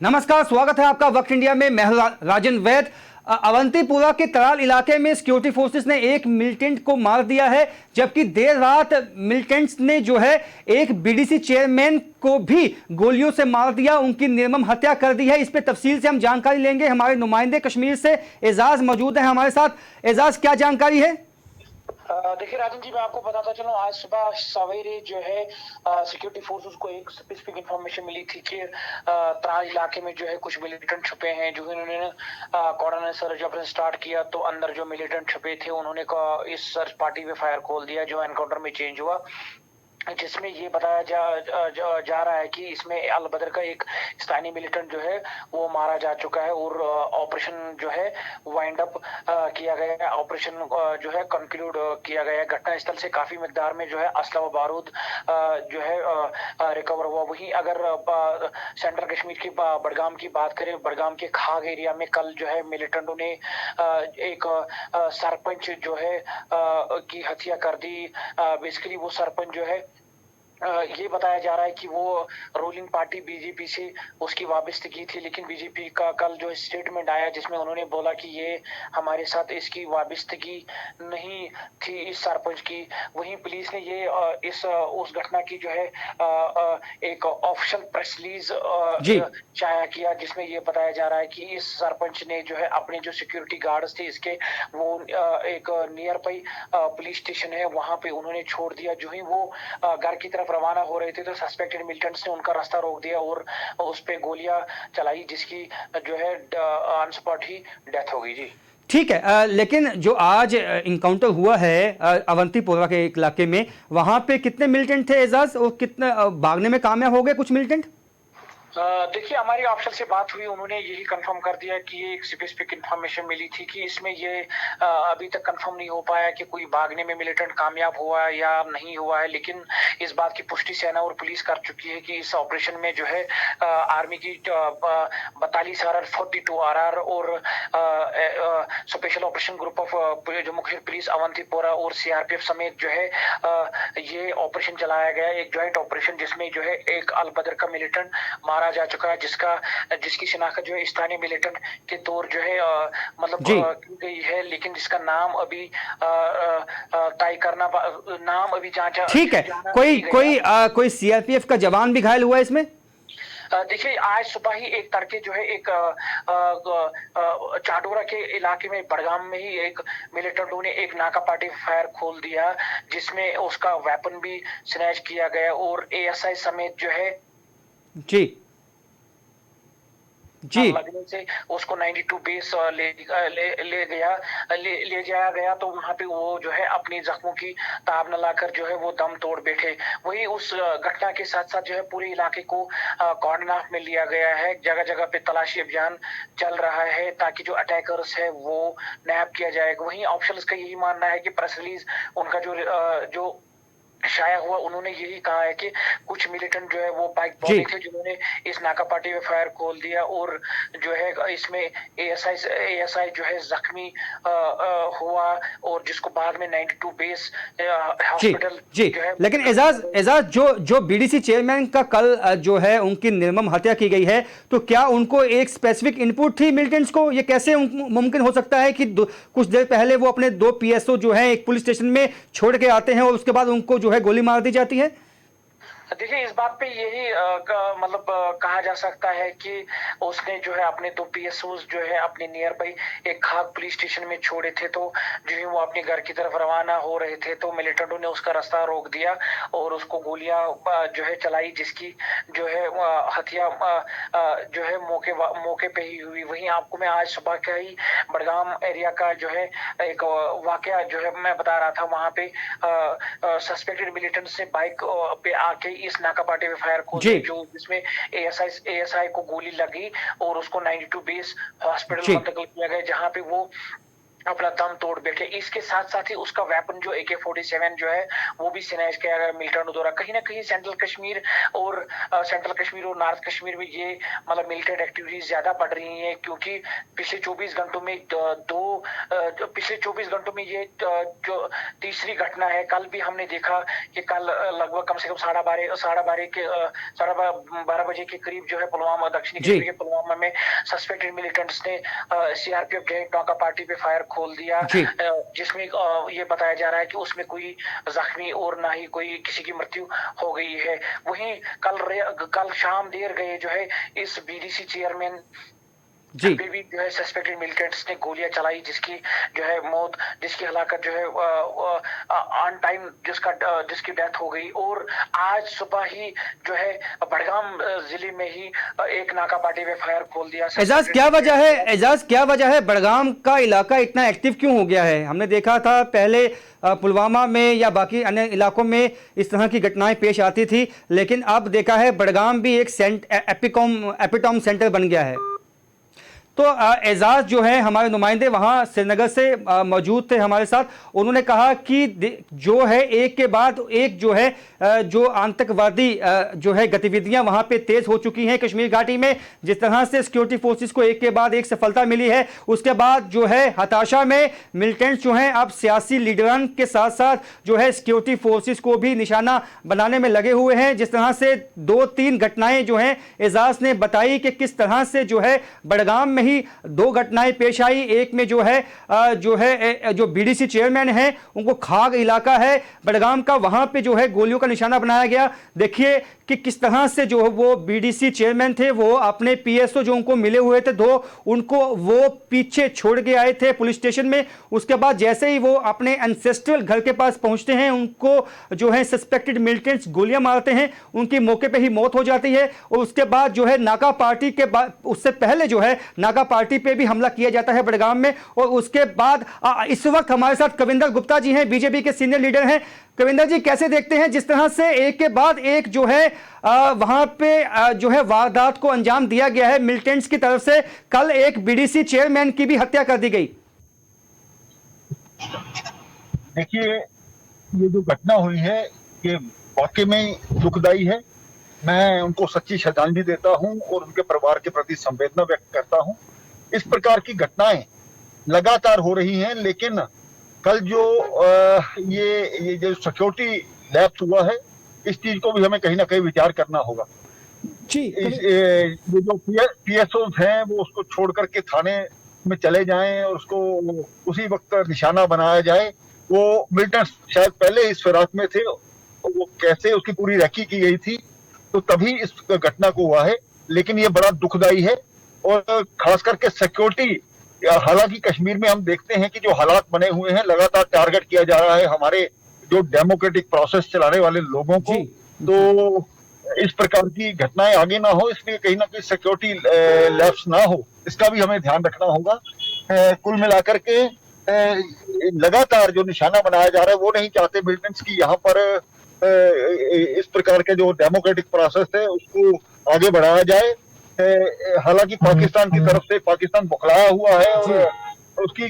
नमस्कार, स्वागत है आपका वक्त इंडिया में। मैं राजन वैद। अवंतीपुरा के तराल इलाके में सिक्योरिटी फोर्सेस ने एक मिलिटेंट को मार दिया है, जबकि देर रात मिलिटेंट्स ने जो है एक बीडीसी चेयरमैन को भी गोलियों से मार दिया, उनकी निर्मम हत्या कर दी है। इस पे तफसील से हम जानकारी लेंगे। हमारे नुमाइंदे कश्मीर से एजाज मौजूद है हमारे साथ। एजाज, क्या जानकारी है? देखिए राजन जी, मैं आपको बताता चलूं, आज सुबह सवेरे जो है सिक्योरिटी फोर्सेस को एक स्पेसिफिक इंफॉर्मेशन मिली थी कि त्राल इलाके में जो है कुछ मिलिटेंट छुपे हैं। जो इन्होंने कोऑर्डिनेट सर्च ऑपरेशन स्टार्ट किया तो अंदर जो मिलिटेंट छुपे थे उन्होंने इस सर्च पार्टी पे फायर खोल दिया, जो एनकाउंटर में चेंज हुआ, जिसमें ये बताया जा रहा है कि इसमें अल बदर का एक स्थानीय मिलिटेंट जो है वो मारा जा चुका है और ऑपरेशन जो है वाइंड अप किया गया है। ऑपरेशन जो है कंक्लूड किया गया है। घटनास्थल से काफी मिकदार में जो है असला व बारूद जो है रिकवर हुआ। वहीं अगर सेंट्रल कश्मीर की बडगाम की बात करें, बडगाम के खाग एरिया में कल जो है मिलिटेंटों ने एक सरपंच जो है की हत्या कर दी। बेसिकली वो सरपंच जो है ये बताया जा रहा है कि वो रूलिंग पार्टी बीजेपी से उसकी वाबस्तगी थी, लेकिन बीजेपी का कल जो स्टेटमेंट आया जिसमें उन्होंने बोला कि ये हमारे साथ इसकी वाबस्तगी नहीं थी इस सरपंच की। वहीं पुलिस ने ये इस उस घटना की जो है एक ऑफिशियल प्रेस रिलीज जी। शाया किया, जिसमें ये बताया जा रहा है कि इस सरपंच ने जो है अपने जो सिक्योरिटी गार्ड्स थे इसके वो एक नियर बाई पुलिस स्टेशन है वहां पे उन्होंने छोड़ दिया। जो ही वो घर की तरफ रवाना हो रहे थे तो सस्पेक्टेड मिलिटेंट्स ने उनका रास्ता रोक दिया और उस पे गोलियां चलाई, जिसकी जो है ऑन स्पॉट ही डेथ हो गई। जी ठीक है, लेकिन जो आज इनकाउंटर हुआ है अवंतीपोरा के इलाके में, वहां पे कितने मिलिटेंट थे एजाज, और कितने भागने में कामयाब हो गए कुछ मिलिटेंट? देखिए, हमारी ऑफिसर से बात हुई, उन्होंने यही कंफर्म कर दिया कि ये एक स्पेसिफिक इंफॉर्मेशन मिली थी कि इसमें ये अभी तक कंफर्म नहीं हो पाया कि कोई भागने में मिलिटेंट कामयाब हुआ है या नहीं हुआ है, लेकिन इस बात की पुष्टि सेना और पुलिस कर चुकी है कि इस ऑपरेशन में जो है आर्मी की 42 RR 42 RR और special operation group of Jammu Kashmir police Awantipora और सीआरपीएफ समेत जो है ये ऑपरेशन चलाया गया, एक ज्वाइंट ऑपरेशन, जिसमें जो है एक अल बदर का मिलिटेंट मारा जा चुका है, जिसकी शिनाख्त जो है स्थानीय मिलिटेंट के तौर जो है मतलब जी। की गई है, लेकिन जिसका नाम अभी तय करना, नाम अभी जांचा ठीक है, जाना कोई नहीं गया। कोई कोई सीआरपीएफ का जवान भी घायल हुआ है इसमें? देखिए, आज सुबह ही एक तड़के जो है एक चाडोरा के इलाके में बडगाम में ही एक मिलिटेंटों ने एक नाका पार्टी फायर खोल दिया, जिसमें उसका वेपन भी स्नैच किया गया और एएसआई समेत जो है जी। जी। लगने से उसको 92 बेस ले जाया गया। तो वहां पे वो जो है अपनी जख्मों की ताब न लाकर जो है वो दम तोड़ बैठे। वही उस घटना के साथ साथ जो है पूरे इलाके को कोऑर्डिनेट में लिया गया है। जगह जगह पे तलाशी अभियान चल रहा है ताकि जो अटैकर्स है वो नैप किया जाएगा। वहीं ऑफिसर्स का यही मानना है कि प्रेस रिलीज उनका जो शाया हुआ, उन्होंने यही कहा है कि कुछ मिलिटेंट जो है वो बाइक जी। बॉम्बे थे जिन्होंने इस नाका पार्टी में फायर खोल दिया और जो है इसमें एएसआई जो है जख्मी हुआ और जिसको बाद में 92 बेस जी। हॉस्पिटल जी। जो है। लेकिन एजाज एजाज जो जो बीडीसी चेयरमैन का कल जो है उनकी निर्मम हत्या की गई है, तो क्या उनको एक स्पेसिफिक इनपुट थी मिलिटेंट्स को? ये कैसे मुमकिन हो सकता है कि कुछ देर पहले वो अपने दो पीएसओ जो है एक पुलिस स्टेशन में छोड़ के आते हैं और उसके बाद उनको जो है गोली मार दी जाती है? देखिए, इस बात पे यही मतलब कहा जा सकता है कि उसने जो है अपने दो पीएसओज जो है अपने नियर बाई एक खाग पुलिस स्टेशन में छोड़े थे। तो जो ही वो अपने घर की तरफ रवाना हो रहे थे तो मिलिटेंटों ने उसका रास्ता रोक दिया और उसको गोलियां जो है चलाई, जिसकी जो है हत्या जो है मौके पे ही हुई। वहीं आपको मैं आज सुबह का ही बडगाम एरिया का जो है एक वाकया जो है मैं बता रहा था, वहां पे सस्पेक्टेड मिलिटेंट्स ने बाइक पे आके इस नाका पार्टी में फायर खोल जी। दी, जो जिसमें एएसआई को गोली लगी और उसको 92 बेस हॉस्पिटल जी। मुंतकिल किया गया, जहां पे वो अपना दम तोड़ बैठे। इसके साथ साथ ही उसका वेपन जो AK-47 जो है वो भी स्नैच किया गया मिलिटेंट द्वारा। कहीं ना कहीं सेंट्रल कश्मीर और नॉर्थ कश्मीर में ये मतलब मिलिटेंट एक्टिविटीज ज्यादा बढ़ रही हैं, क्योंकि पिछले 24 घंटों में ये जो तीसरी घटना है। कल भी हमने देखा कि कल लगभग कम से कम 12:30 बजे के करीब जो है पुलवामा, दक्षिणी कश्मीर के पुलवामा में सस्पेक्टेड मिलिटेंट्स ने CRPF जॉइंट नाका पार्टी पे फायर खोल दिया, जिसमें ये बताया जा रहा है कि उसमें कोई जख्मी और ना ही कोई किसी की मृत्यु हो गई है। वहीं कल शाम देर गए जो है इस BDC चेयरमैन पे भी जो है सस्पेक्टेड मिलिटेंट्स ने गोलियां चलाई, जिसकी जो है मौत, जिसकी हलाकत जो है ऑन टाइम जिसकी डेथ हो गई। और आज सुबह ही जो है बड़गाम जिले में ही एक नाका पार्टी पे फायर खोल दिया। एजाज क्या वजह है बड़गाम का इलाका इतना एक्टिव क्यों हो गया है? हमने देखा था पहले पुलवामा में या बाकी अन्य इलाकों में इस तरह की घटनाएं पेश आती थी, लेकिन अब देखा है बड़गाम भी एक एपिटॉम सेंटर बन गया है। तो एजाज जो है हमारे नुमाइंदे वहाँ श्रीनगर से मौजूद थे हमारे साथ, उन्होंने कहा कि जो है एक के बाद एक जो है जो आतंकवादी जो है गतिविधियां वहाँ पे तेज हो चुकी हैं कश्मीर घाटी में। जिस तरह से सिक्योरिटी फोर्सेस को एक के बाद एक सफलता मिली है, उसके बाद जो है हताशा में मिलिटेंट्स जो हैं अब सियासी लीडरान के साथ साथ जो है सिक्योरिटी फोर्सेस को भी निशाना बनाने में लगे हुए हैं। जिस तरह से 2-3 घटनाएं जो हैं एजाज ने बताई कि किस तरह से जो है बड़गाम में ही 2 घटनाएं पेश आई। एक में जो BDC चेयरमैन हैं उनको खाग इलाका है बड़गाम का, वहां पे जो है गोलियों का निशाना बनाया गया। देखिए कि किस तरह से जो वो BDC चेयरमैन थे वो अपने PSO जो उनको मिले हुए थे उनको वो पीछे छोड़ के आए थे पुलिस स्टेशन में। उसके बाद जैसे ही वो अपने एंसेस्ट्रल घर के पास पहुंचते हैं उनको जो है सस्पेक्टेड मिलिटेंट्स गोलियां मारते हैं, उनकी मौके पे ही मौत हो जाती है। और उसके बाद जो है नाका पार्टी के बाद, उससे पहले जो है नाका पार्टी पे भी हमला किया जाता है बड़गाम में। और उसके बाद इस वक्त हमारे साथ कविंदर गुप्ता जी हैं, BJP के सीनियर लीडर हैं। कविंदर जी, कैसे देखते हैं जिस तरह से एक के बाद एक जो है वहां पे जो है वारदात को अंजाम दिया गया है मिलिटेंट्स की तरफ से? कल एक BDC चेयरमैन की भी हत्या कर दी गई। देखिए, ये जो घटना हुई है ये वाकई में दुखदाई है। मैं उनको सच्ची श्रद्धांजलि देता हूं और उनके परिवार के प्रति संवेदना व्यक्त करता हूं। इस प्रकार की घटनाएं लगातार हो रही हैं, लेकिन कल जो ये जो सिक्योरिटी लैप्स हुआ है, इस चीज को भी हमें कहीं ना कहीं विचार करना होगा। ये जो PSOs हैं वो उसको छोड़ करके थाने में चले जाएं और उसको उसी वक्त निशाना बनाया जाए। वो मिलिटेंट्स शायद पहले इस फिराक में थे, वो कैसे उसकी पूरी रेकी की गई थी, तो तभी इस घटना को हुआ है। लेकिन ये बड़ा दुखदाई है और खास करके सिक्योरिटी, हालांकि कश्मीर में हम देखते हैं कि जो हालात बने हुए हैं, लगातार टारगेट किया जा रहा है हमारे जो डेमोक्रेटिक प्रोसेस चलाने वाले लोगों को। तो इस प्रकार की घटनाएं आगे ना हो, इसलिए कहीं ना कहीं सिक्योरिटी लैप्स ना हो, इसका भी हमें ध्यान रखना होगा। कुल मिलाकर के लगातार जो निशाना बनाया जा रहा है वो नहीं चाहते मिलिटेंट्स की यहाँ पर इस प्रकार के जो डेमोक्रेटिक प्रोसेस है उसको आगे बढ़ाया जाए। हालांकि पाकिस्तान की तरफ से पाकिस्तान बौखलाया हुआ है और उसकी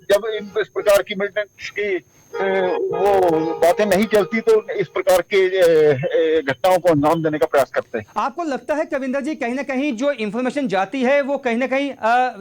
जब इस प्रकार की मिलिटेंट्स की वो बातें नहीं चलती तो इस प्रकार के घटनाओं को अंजाम देने का प्रयास करते हैं। आपको लगता है कविंदर जी कहीं ना कहीं जो इंफॉर्मेशन जाती है वो कहीं ना कहीं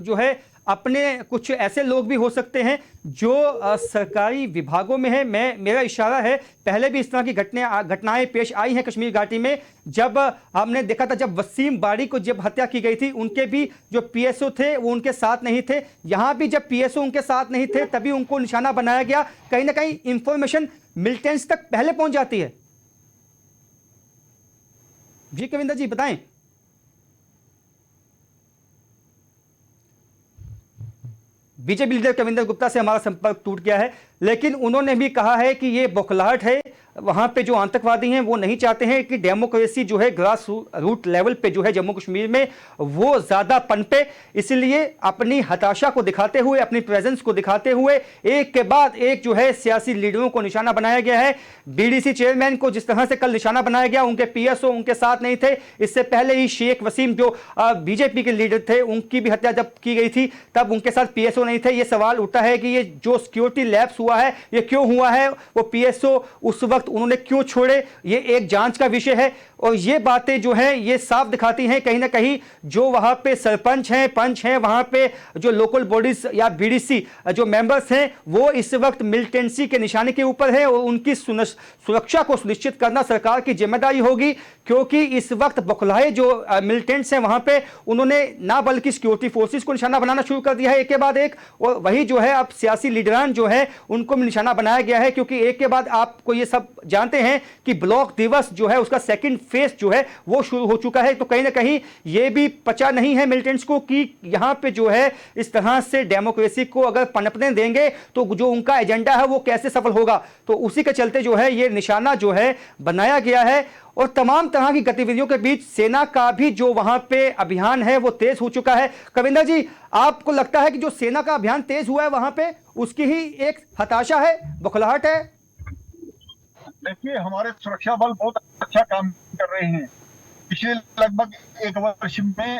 जो है अपने कुछ ऐसे लोग भी हो सकते हैं जो सरकारी विभागों में है? मेरा इशारा है पहले भी इस तरह की घटनाएं पेश आई हैं कश्मीर घाटी में। जब हमने देखा था जब वसीम बारी को जब हत्या की गई थी, उनके भी जो PSO थे वो उनके साथ नहीं थे। यहां भी जब PSO उनके साथ नहीं थे तभी उनको निशाना बनाया गया। कहीं ना कहीं इंफॉर्मेशन मिलिटेंट्स तक पहले पहुंच जाती है। जी कविंदर जी बताएं। BJP लीडर कविंदर गुप्ता से हमारा संपर्क टूट गया है, लेकिन उन्होंने भी कहा है कि ये बौखलाहट है वहां पे जो आतंकवादी हैं वो नहीं चाहते हैं कि डेमोक्रेसी जो है ग्रास रूट लेवल पे जो है जम्मू कश्मीर में वो ज्यादा पनपे। इसलिए अपनी हताशा को दिखाते हुए, अपनी प्रेजेंस को दिखाते हुए एक के बाद एक जो है सियासी लीडरों को निशाना बनाया गया है। बीडीसी चेयरमैन को जिस तरह से कल निशाना बनाया गया, उनके पीएसओ उनके साथ नहीं थे। इससे पहले ही शेख वसीम जो बीजेपी के लीडर थे, उनकी भी हत्या जब की गई थी तब उनके साथ पीएसओ नहीं थे। ये सवाल उठता है कि ये जो सिक्योरिटी लैप्स हुआ है ये क्यों हुआ है, वो पीएसओ उस वक्त उन्होंने क्यों छोड़े, ये एक जांच का विषय है। और ये बातें जो हैं ये साफ दिखाती हैं कहीं ना कहीं जो वहां पे सरपंच हैं, पंच हैं, वहां पे जो लोकल बॉडीज या बीडीसी जो मेंबर्स हैं वो इस वक्त मिलिटेंसी के निशाने के ऊपर है और उनकी सुरक्षा को सुनिश्चित करना सरकार की जिम्मेदारी होगी। क्योंकि इस वक्त बौखलाए जो मिलिटेंट्स हैं वहां पे उन्होंने ना बल्कि सिक्योरिटी फोर्सेस को निशाना बनाना शुरू कर दिया है एक के बाद एक, और वही जो है अब सियासी लीडरान जो है उनको भी निशाना बनाया गया है। क्योंकि एक के बाद आपको ये सब जानते हैं कि ब्लॉक दिवस जो है उसका सेकंड फेज जो है वो शुरू हो चुका है। तो कहीं ना कहीं ये भी पचा नहीं है मिलिटेंट्स को कि यहां पे जो है इस तरह से डेमोक्रेसी को अगर पनपने देंगे तो जो उनका एजेंडा है वो कैसे सफल होगा। तो उसी के चलते जो है ये निशाना जो है बनाया गया है। और तमाम तरह की गतिविधियों के बीच सेना का भी जो वहां पे अभियान है वो तेज हो चुका है। कविंदर जी, आपको लगता है कि जो सेना का अभियान तेज हुआ है वहां पे उसकी ही एक हताशा है, बौखलाहट है? देखिए, हमारे सुरक्षा बल बहुत अच्छा काम कर रहे हैं। पिछले लगभग एक वर्ष में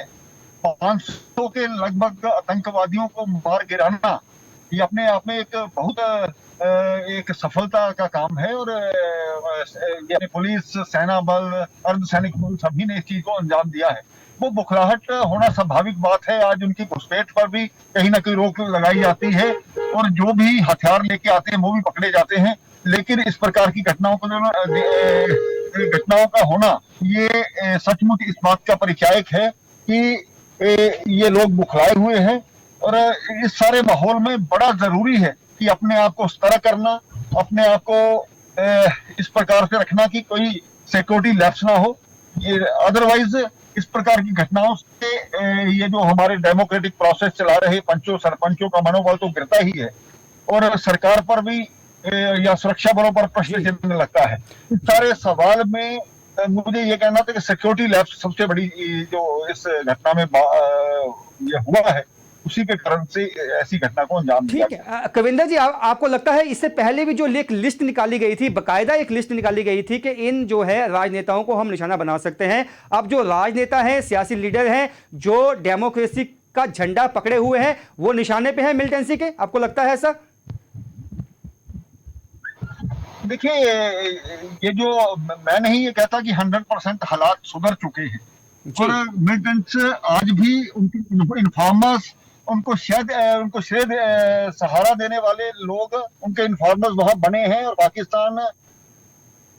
500 के लगभग आतंकवादियों को मार गिराना ये अपने आप में एक बहुत एक सफलता का काम है। और पुलिस, सेना बल, अर्धसैनिक बल सभी ने इस चीज को अंजाम दिया है। वो बुखलाहट होना स्वाभाविक बात है। आज उनकी घुसपैठ पर भी कहीं ना कहीं रोक लगाई जाती है और जो भी हथियार लेके आते हैं वो भी पकड़े जाते हैं। लेकिन इस प्रकार की घटनाओं का होना ये सचमुच इस बात का परिचायक है कि ये लोग बुखलाए हुए हैं। और इस सारे माहौल में बड़ा जरूरी है कि अपने आप को सतर्क करना, अपने आप को इस प्रकार से रखना कि कोई सिक्योरिटी लैप्स ना हो। ये अदरवाइज इस प्रकार की घटनाओं से ये जो हमारे डेमोक्रेटिक प्रोसेस चला रहे पंचों सरपंचों का मनोबल तो गिरता ही है और सरकार पर भी या सुरक्षा बलों पर प्रश्न चिन्ह लगता है। इस सारे सवाल में मुझे ये कहना था कि सिक्योरिटी लैप्स सबसे बड़ी जो इस घटना में ये हुआ है उसी के कारण से ऐसी घटना को अंजाम दिया। ठीक है कविंदर जी, आपको लगता है इससे पहले भी जो एक लिस्ट निकाली गई थी, बकायदा एक लिस्ट निकाली गई थी कि इन जो है राजनेताओं को हम निशाना बना सकते हैं। अब जो राजनेता हैं, सियासी लीडर हैं, जो डेमोक्रेसी का झंडा पकड़े हुए हैं वो निशाने पे हैं मिलिटेंसी के, आपको लगता है ऐसा? देखिए, ये जो मैं नहीं ये कहता कि 100% हालात सुधर चुके हैं और मिलिटेंट्स आज भी उनके इन्फॉर्मर्स, उनको श्रेय सहारा देने वाले लोग, उनके इन्फॉर्मर्स वहां बने हैं और पाकिस्तान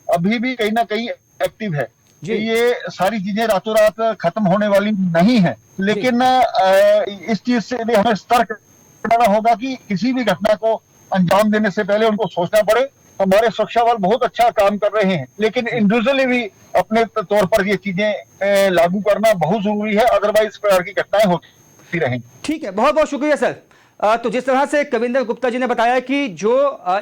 अभी भी कहीं ना कहीं एक्टिव है। ये सारी चीजें रातों रात खत्म होने वाली नहीं है। लेकिन इस चीज से भी हमें सतर्क रहना होगा कि किसी भी घटना को अंजाम देने से पहले उनको सोचना पड़े। हमारे सुरक्षा बल बहुत अच्छा काम कर रहे हैं लेकिन इंडिविजुअली भी अपने तौर पर ये चीजें लागू करना बहुत जरूरी है, अदरवाइज इस प्रकार की घटनाएं होती रहेंगी। ठीक है, बहुत बहुत शुक्रिया सर। तो जिस तरह से कविंदर गुप्ता जी ने बताया कि जो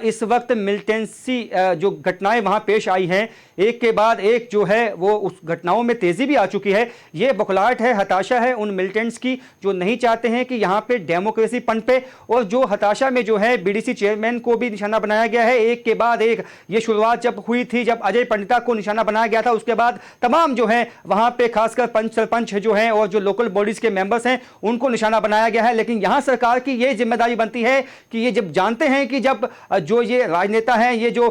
इस वक्त मिलिटेंसी जो घटनाएं वहां पेश आई हैं एक के बाद एक जो है वो उस घटनाओं में तेजी भी आ चुकी है। ये बौखलाहट है, हताशा है उन मिलिटेंट्स की जो नहीं चाहते हैं कि यहाँ पे डेमोक्रेसी पनपे। और जो हताशा में जो है बीडीसी चेयरमैन को भी निशाना बनाया गया है एक के बाद एक। ये शुरुआत जब हुई थी, जब अजय पंडिता को निशाना बनाया गया था, उसके बाद तमाम जो है वहां पे खासकर पंच सरपंच जो हैं और जो लोकल बॉडीज के मेंबर्स हैं उनको निशाना बनाया गया है। लेकिन यहाँ सरकार की ये जिम्मेदारी बनती है कि ये जब जानते हैं कि जब जो ये राजनेता हैं, ये जो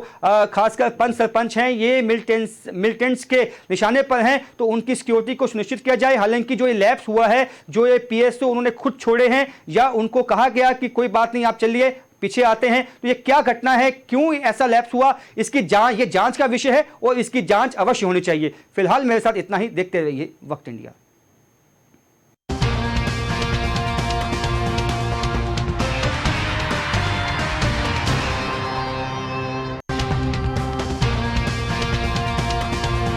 खासकर पंच सरपंच हैं, ये मिलिटेंट्स के निशाने पर हैं तो उनकी सिक्योरिटी को सुनिश्चित किया जाए। हालांकि जो ये लैप्स हुआ है, जो ये पीएसओ उन्होंने खुद छोड़े हैं या उनको कहा गया कि कोई बात नहीं आप चलिए पीछे आते हैं, तो ये क्या घटना है, क्यों ऐसा लैप्स हुआ, इसकी जांच, ये जांच का विषय है और इसकी जांच अवश्य होनी चाहिए। फिलहाल मेरे साथ इतना ही। देखते रहिए वक्त इंडिया।